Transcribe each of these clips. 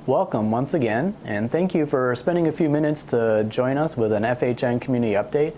Welcome once again, and thank you for spending a few minutes to join us with an FHN community update.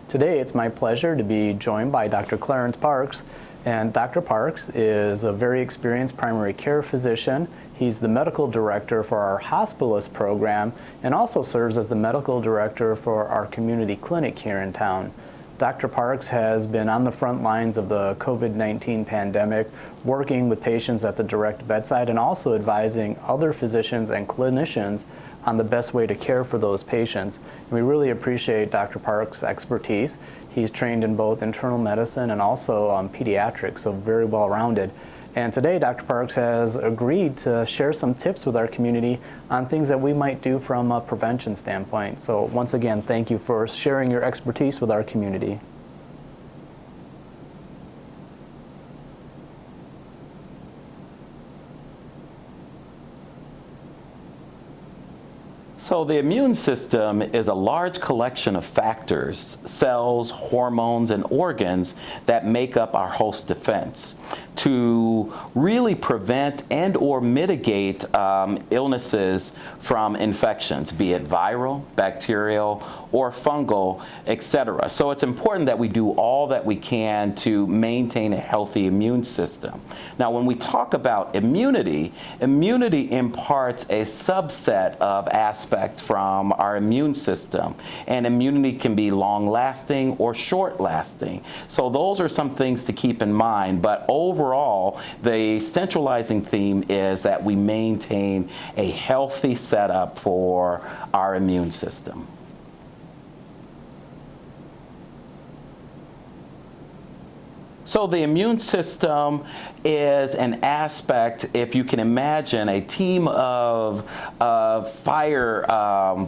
Today it's my pleasure to be joined by Dr. Clarence Parks, and Dr. Parks is a very experienced primary care physician. He's the medical director for our Hospitalist program and also serves as the medical director for our community clinic here in town. Dr. Parks has been on the front lines of the COVID-19 pandemic, working with patients at the direct bedside and also advising other physicians and clinicians on the best way to care for those patients. And we really appreciate Dr. Parks' expertise. He's trained in both internal medicine and also pediatrics, so very well-rounded. And today, Dr. Parks has agreed to share some tips with our community on things that we might do from a prevention standpoint. So once again, thank you for sharing your expertise with our community. So the immune system is a large collection of factors, cells, hormones, and organs that make up our host defense to really prevent and or mitigate illnesses from infections, be it viral, bacterial, or fungal, etc. So it's important that we do all that we can to maintain a healthy immune system. Now, when we talk about immunity, immunity imparts a subset of aspects from our immune system, and immunity can be long-lasting or short-lasting. So those are some things to keep in mind, but overall, the centralizing theme is that we maintain a healthy setup for our immune system. So the immune system is an aspect, if you can imagine, a team of fire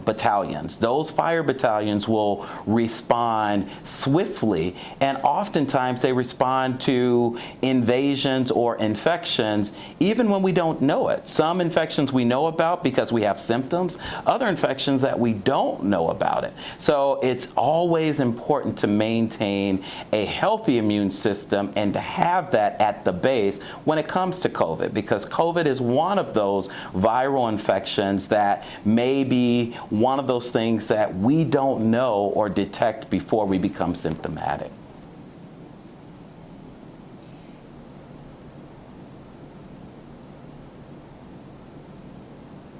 battalions. Those fire battalions will respond swiftly, and oftentimes they respond to invasions or infections even when we don't know it. Some infections we know about because we have symptoms, other infections that we don't know about it. So it's always important to maintain a healthy immune system and to have that at the base when it comes to COVID, because COVID is one of those viral infections that may be one of those things that we don't know or detect before we become symptomatic.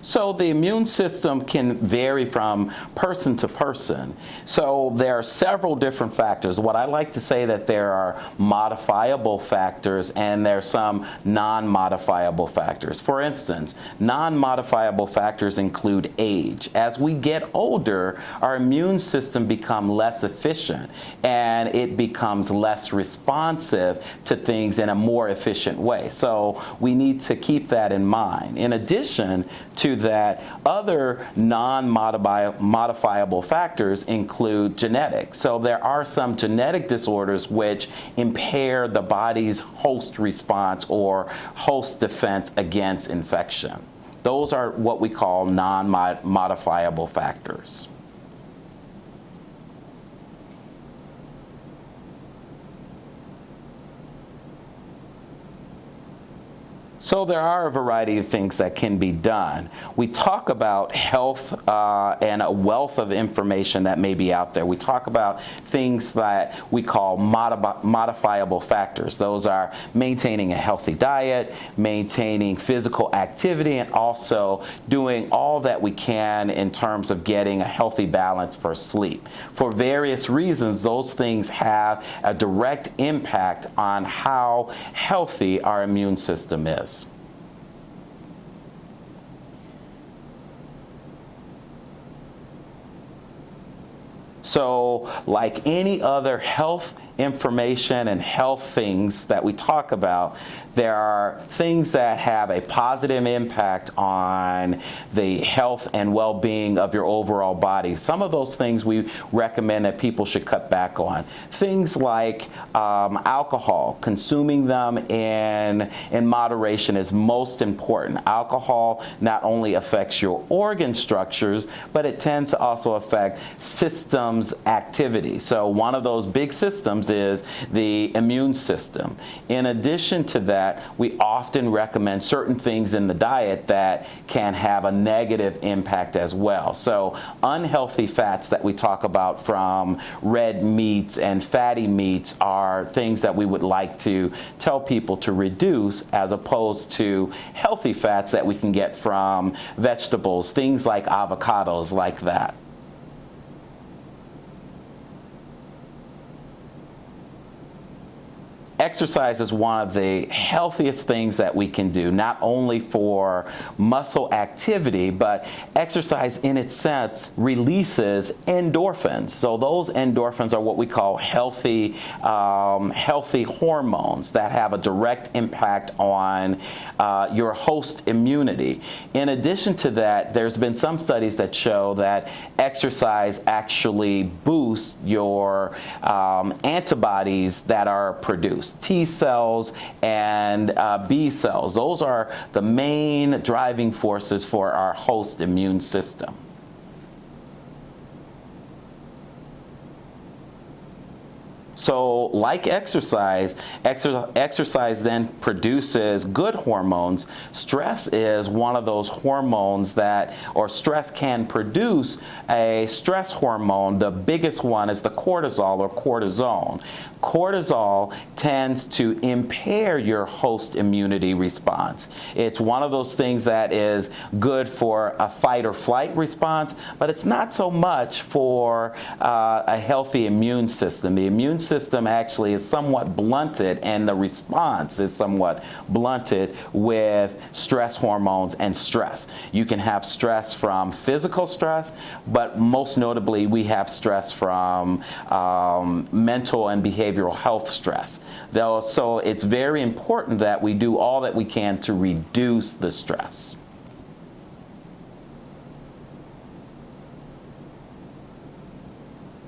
So the immune system can vary from person to person. So there are several different factors. What I like to say that there are modifiable factors and there are some non-modifiable factors. For instance, non-modifiable factors include age. As we get older, our immune system becomes less efficient and it becomes less responsive to things in a more efficient way. So we need to keep that in mind. In addition to that, other non-modifiable factors include genetics. So there are some genetic disorders which impair the body's host response or host defense against infection. Those are what we call non-modifiable factors. So there are a variety of things that can be done. We talk about health and a wealth of information that may be out there. We talk about things that we call modifiable factors. Those are maintaining a healthy diet, maintaining physical activity, and also doing all that we can in terms of getting a healthy balance for sleep. For various reasons, those things have a direct impact on how healthy our immune system is. So, like any other health information and health things that we talk about, there are things that have a positive impact on the health and well-being of your overall body. Some of those things we recommend that people should cut back on. Things like alcohol, consuming them in moderation is most important. Alcohol not only affects your organ structures, but it tends to also affect systems activity. So one of those big systems systems is the immune system. In addition to that, we often recommend certain things in the diet that can have a negative impact as well. So unhealthy fats that we talk about from red meats and fatty meats are things that we would like to tell people to reduce, as opposed to healthy fats that we can get from vegetables, things like avocados, like that. Exercise is one of the healthiest things that we can do, not only for muscle activity, but exercise in its sense releases endorphins. So those endorphins are what we call healthy hormones that have a direct impact on your host immunity. In addition to that, there's been some studies that show that exercise actually boosts your antibodies that are produced. T cells and B cells. Those are the main driving forces for our host immune system. So like exercise then produces good hormones. Stress is one of those hormones or stress can produce a stress hormone. The biggest one is the cortisol or cortisone. Cortisol tends to impair your host immunity response. It's one of those things that is good for a fight or flight response, but it's not so much for a healthy immune system. The immune system actually is somewhat blunted, and the response is somewhat blunted with stress hormones and stress. You can have stress from physical stress, but most notably we have stress from mental and behavioral health stress. So it's very important that we do all that we can to reduce the stress.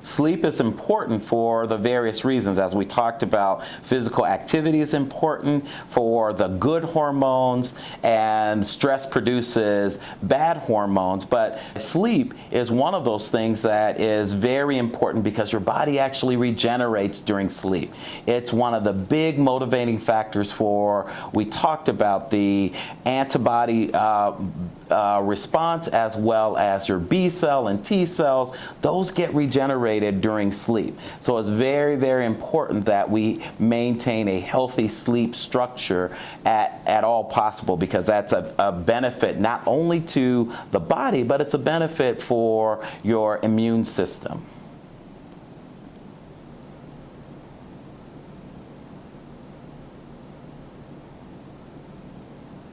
Sleep is important for the various reasons. As we talked about, physical activity is important for the good hormones, and stress produces bad hormones. But sleep is one of those things that is very important because your body actually regenerates during sleep. It's one of the big motivating factors we talked about the antibody response, as well as your B cell and T cells. Those get regenerated during sleep. So it's very, very important that we maintain a healthy sleep structure at all possible, because that's a benefit not only to the body, but it's a benefit for your immune system.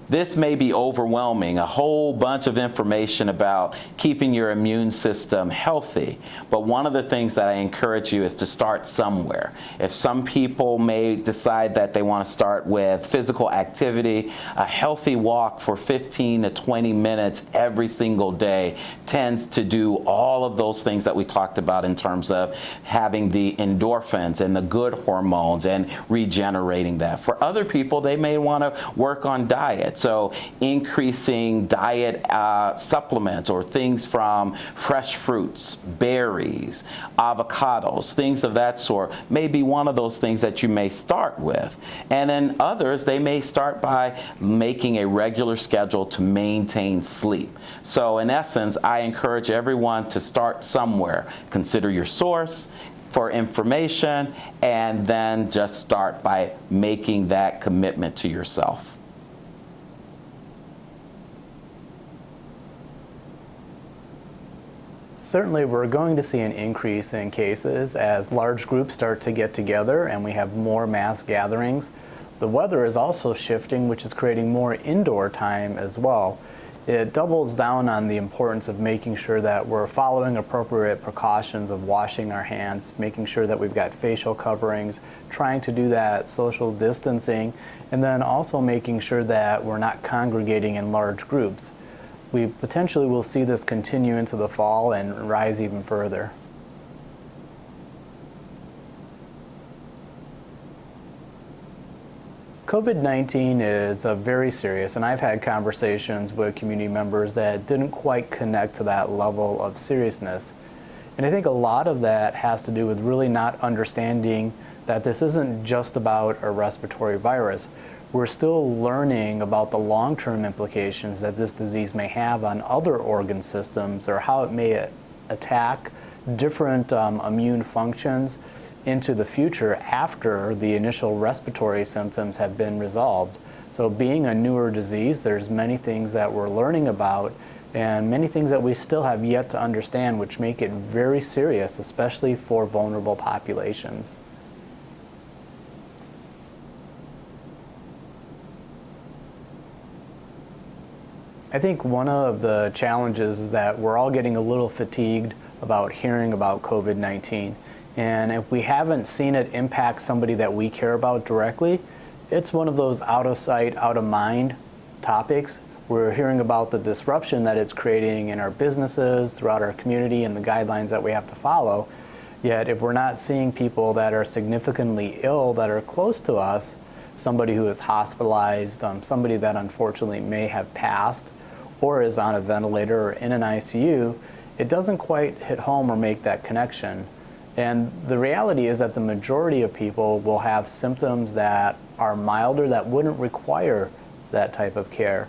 This may be overwhelming, a whole bunch of information about keeping your immune system healthy. But one of the things that I encourage you is to start somewhere. If some people may decide that they want to start with physical activity, a healthy walk for 15 to 20 minutes every single day tends to do all of those things that we talked about in terms of having the endorphins and the good hormones and regenerating that. For other people, they may want to work on diet. So increasing diet supplements or things from fresh fruits, berries, avocados, things of that sort may be one of those things that you may start with. And then others, they may start by making a regular schedule to maintain sleep. So in essence, I encourage everyone to start somewhere. Consider your source for information, and then just start by making that commitment to yourself. Certainly, we're going to see an increase in cases as large groups start to get together and we have more mass gatherings. The weather is also shifting, which is creating more indoor time as well. It doubles down on the importance of making sure that we're following appropriate precautions of washing our hands, making sure that we've got facial coverings, trying to do that social distancing, and then also making sure that we're not congregating in large groups. We potentially will see this continue into the fall and rise even further. COVID-19 is very serious, and I've had conversations with community members that didn't quite connect to that level of seriousness. And I think a lot of that has to do with really not understanding that this isn't just about a respiratory virus. We're still learning about the long-term implications that this disease may have on other organ systems, or how it may attack different immune functions into the future after the initial respiratory symptoms have been resolved. So being a newer disease, there's many things that we're learning about and many things that we still have yet to understand, which make it very serious, especially for vulnerable populations. I think one of the challenges is that we're all getting a little fatigued about hearing about COVID-19. And if we haven't seen it impact somebody that we care about directly, it's one of those out of sight, out of mind topics. We're hearing about the disruption that it's creating in our businesses, throughout our community, and the guidelines that we have to follow. Yet if we're not seeing people that are significantly ill, that are close to us, somebody who is hospitalized, somebody that unfortunately may have passed, or is on a ventilator or in an ICU, it doesn't quite hit home or make that connection. And the reality is that the majority of people will have symptoms that are milder, that wouldn't require that type of care.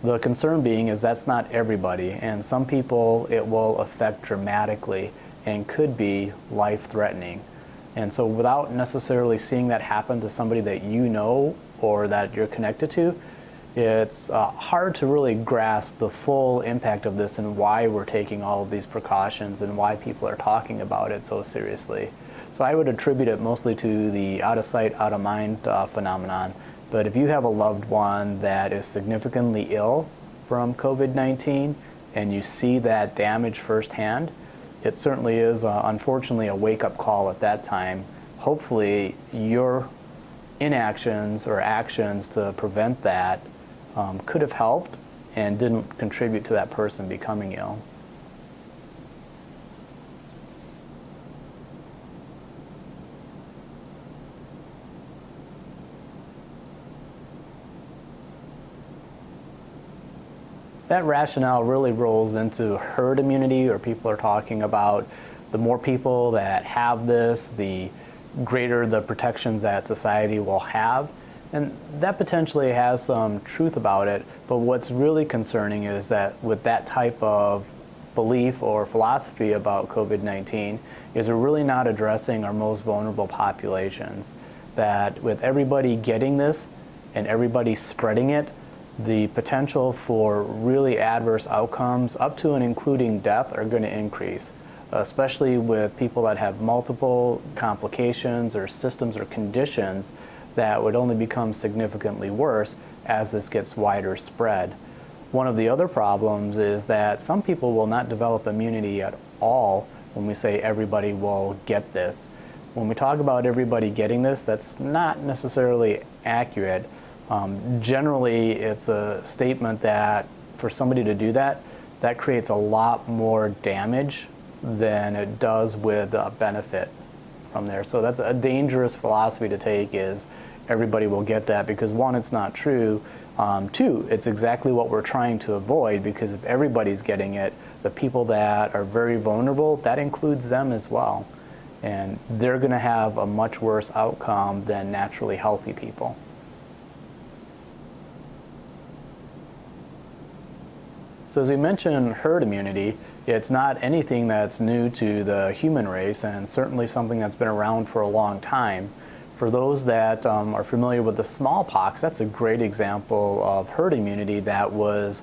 The concern being is that's not everybody, and some people it will affect dramatically and could be life-threatening. And so without necessarily seeing that happen to somebody that you know or that you're connected to, it's hard to really grasp the full impact of this and why we're taking all of these precautions and why people are talking about it so seriously. So I would attribute it mostly to the out of sight, out of mind phenomenon. But if you have a loved one that is significantly ill from COVID-19 and you see that damage firsthand, it certainly is unfortunately a wake-up call at that time. Hopefully your inactions or actions to prevent that could have helped and didn't contribute to that person becoming ill. That rationale really rolls into herd immunity, or people are talking about the more people that have this, the greater the protections that society will have. And that potentially has some truth about it, but what's really concerning is that with that type of belief or philosophy about COVID-19 is we're really not addressing our most vulnerable populations. That with everybody getting this and everybody spreading it, the potential for really adverse outcomes up to and including death are going to increase, especially with people that have multiple complications or systems or conditions that would only become significantly worse as this gets wider spread. One of the other problems is that some people will not develop immunity at all when we say everybody will get this. When we talk about everybody getting this, that's not necessarily accurate. Generally, it's a statement that for somebody to do that, that creates a lot more damage than it does with benefit from there. So that's a dangerous philosophy to take, is everybody will get that, because one, it's not true. Two, it's exactly what we're trying to avoid, because if everybody's getting it, the people that are very vulnerable, that includes them as well. And they're going to have a much worse outcome than naturally healthy people. So as we mentioned, herd immunity, it's not anything that's new to the human race, and certainly something that's been around for a long time. For those that are familiar with the smallpox, that's a great example of herd immunity that was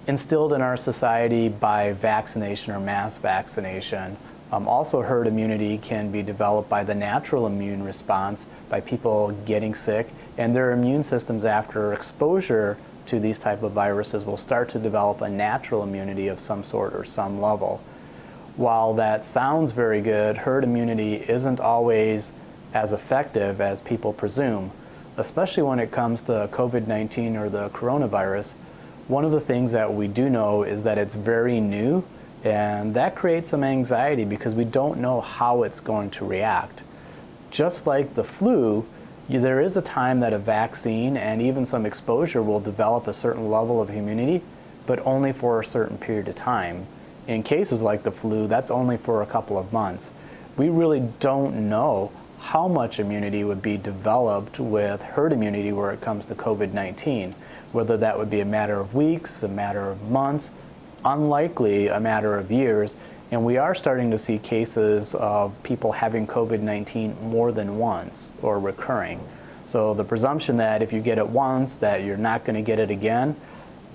instilled in our society by vaccination or mass vaccination. Also, herd immunity can be developed by the natural immune response, by people getting sick, and their immune systems after exposure to these type of viruses will start to develop a natural immunity of some sort or some level. While that sounds very good, herd immunity isn't always as effective as people presume, especially when it comes to COVID-19 or the coronavirus. One of the things that we do know is that it's very new, and that creates some anxiety because we don't know how it's going to react. Just like the flu, there is a time that a vaccine and even some exposure will develop a certain level of immunity, but only for a certain period of time. In cases like the flu, that's only for a couple of months. We really don't know how much immunity would be developed with herd immunity where it comes to COVID-19, whether that would be a matter of weeks, a matter of months, unlikely a matter of years. And we are starting to see cases of people having COVID-19 more than once or recurring. So the presumption that if you get it once that you're not going to get it again,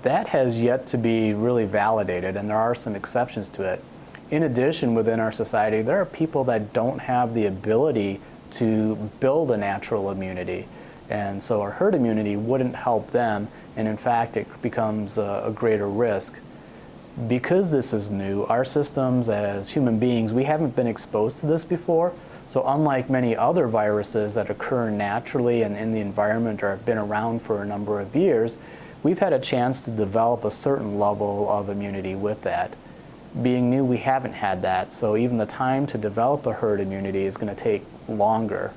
that has yet to be really validated, and there are some exceptions to it. In addition, within our society, there are people that don't have the ability to build a natural immunity. And so our herd immunity wouldn't help them, and in fact, it becomes a greater risk. Because this is new, our systems as human beings, we haven't been exposed to this before. So unlike many other viruses that occur naturally and in the environment or have been around for a number of years, we've had a chance to develop a certain level of immunity with that. Being new, we haven't had that, so even the time to develop a herd immunity is going to take longer.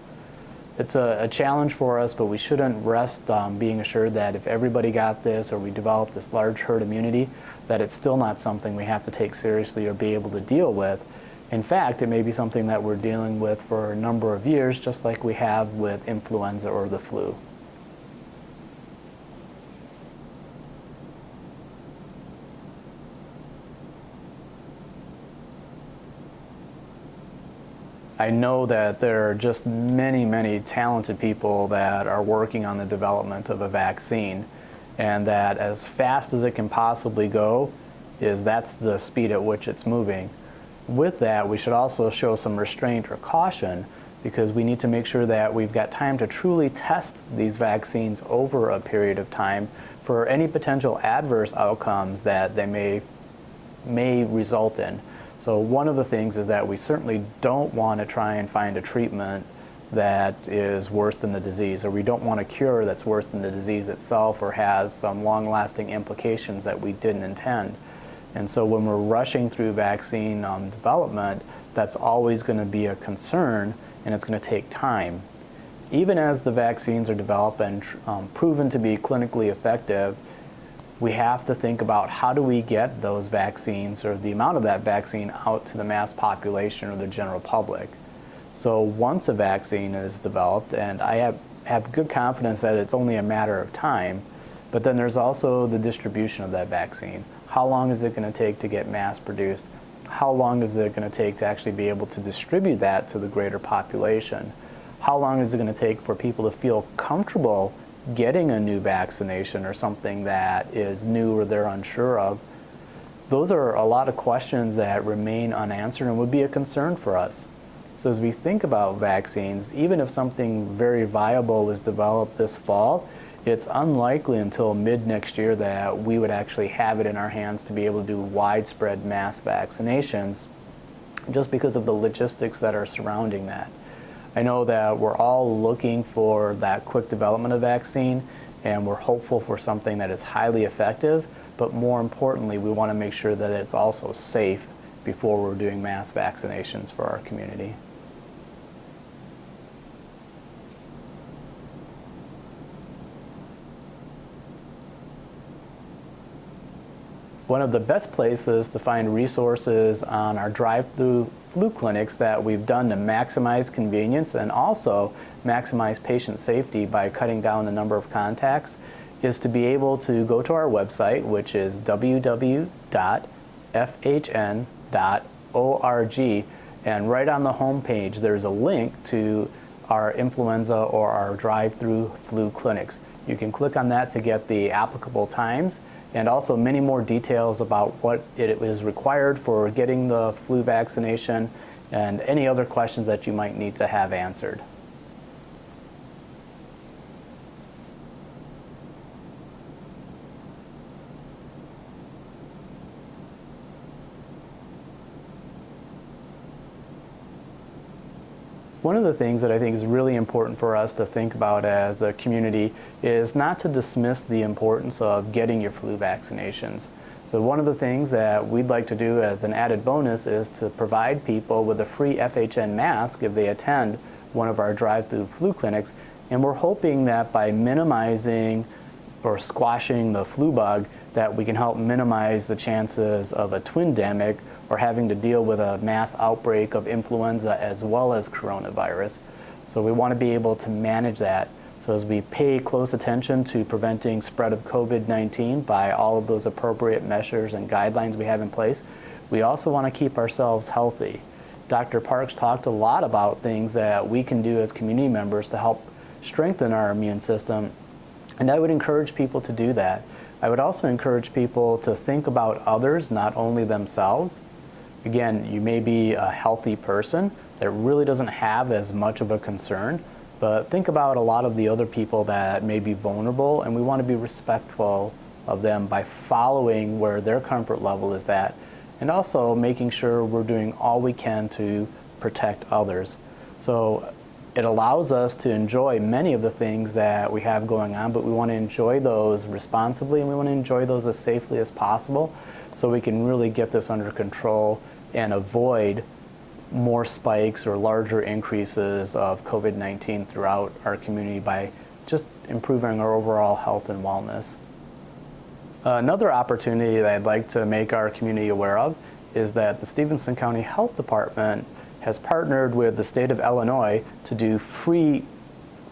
It's a challenge for us, but we shouldn't rest on being assured that if everybody got this or we developed this large herd immunity, that it's still not something we have to take seriously or be able to deal with. In fact, it may be something that we're dealing with for a number of years, just like we have with influenza or the flu. I know that there are just many, many talented people that are working on the development of a vaccine, and that as fast as it can possibly go, that's the speed at which it's moving. With that, we should also show some restraint or caution, because we need to make sure that we've got time to truly test these vaccines over a period of time for any potential adverse outcomes that they may result in. So one of the things is that we certainly don't want to try and find a treatment that is worse than the disease, or we don't want a cure that's worse than the disease itself or has some long-lasting implications that we didn't intend. And so when we're rushing through vaccine development, that's always going to be a concern, and it's going to take time. Even as the vaccines are developed and proven to be clinically effective, we have to think about how do we get those vaccines or the amount of that vaccine out to the mass population or the general public. So once a vaccine is developed, and I have good confidence that it's only a matter of time, but then there's also the distribution of that vaccine. How long is it going to take to get mass produced? How long is it going to take to actually be able to distribute that to the greater population? How long is it going to take for people to feel comfortable getting a new vaccination or something that is new or they're unsure of? Those are a lot of questions that remain unanswered and would be a concern for us. So as we think about vaccines, even if something very viable was developed this fall, it's unlikely until mid next year that we would actually have it in our hands to be able to do widespread mass vaccinations, just because of the logistics that are surrounding that. I know that we're all looking for that quick development of vaccine, and we're hopeful for something that is highly effective, but more importantly, we want to make sure that it's also safe before we're doing mass vaccinations for our community. One of the best places to find resources on our drive-through flu clinics that we've done to maximize convenience and also maximize patient safety by cutting down the number of contacts is to be able to go to our website, which is www.fhn.org, and right on the home page there's a link to our influenza or our drive-through flu clinics. You can click on that to get the applicable times, and also many more details about what it is required for getting the flu vaccination and any other questions that you might need to have answered. One of the things that I think is really important for us to think about as a community is not to dismiss the importance of getting your flu vaccinations. So one of the things that we'd like to do as an added bonus is to provide people with a free FHN mask if they attend one of our drive-through flu clinics, and we're hoping that by minimizing or squashing the flu bug, that we can help minimize the chances of a twindemic or having to deal with a mass outbreak of influenza as well as coronavirus. So we want to be able to manage that. So as we pay close attention to preventing spread of COVID-19 by all of those appropriate measures and guidelines we have in place, we also want to keep ourselves healthy. Dr. Parks talked a lot about things that we can do as community members to help strengthen our immune system, and I would encourage people to do that. I would also encourage people to think about others, not only themselves. Again, you may be a healthy person that really doesn't have as much of a concern, but think about a lot of the other people that may be vulnerable, and we want to be respectful of them by following where their comfort level is at, and also making sure we're doing all we can to protect others. So it allows us to enjoy many of the things that we have going on, but we want to enjoy those responsibly, and we want to enjoy those as safely as possible so we can really get this under control and avoid more spikes or larger increases of COVID-19 throughout our community by just improving our overall health and wellness. Another opportunity that I'd like to make our community aware of is that the Stephenson County Health Department has partnered with the state of Illinois to do free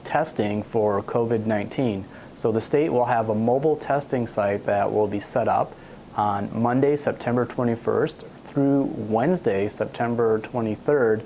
testing for COVID-19. So the state will have a mobile testing site that will be set up on Monday, September 21st through Wednesday, September 23rd,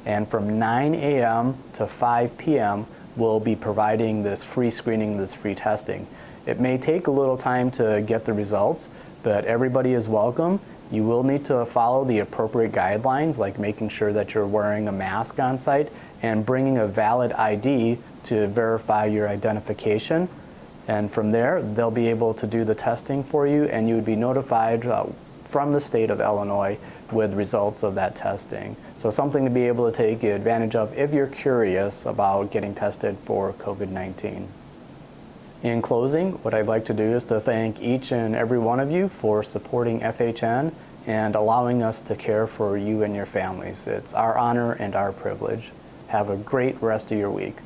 and from 9 a.m. to 5 p.m. we'll be providing this free screening, this free testing. It may take a little time to get the results, but everybody is welcome. You will need to follow the appropriate guidelines, like making sure that you're wearing a mask on site and bringing a valid ID to verify your identification. And from there, they'll be able to do the testing for you, and you would be notified from the state of Illinois with results of that testing. So something to be able to take advantage of if you're curious about getting tested for COVID-19. In closing, what I'd like to do is to thank each and every one of you for supporting FHN and allowing us to care for you and your families. It's our honor and our privilege. Have a great rest of your week.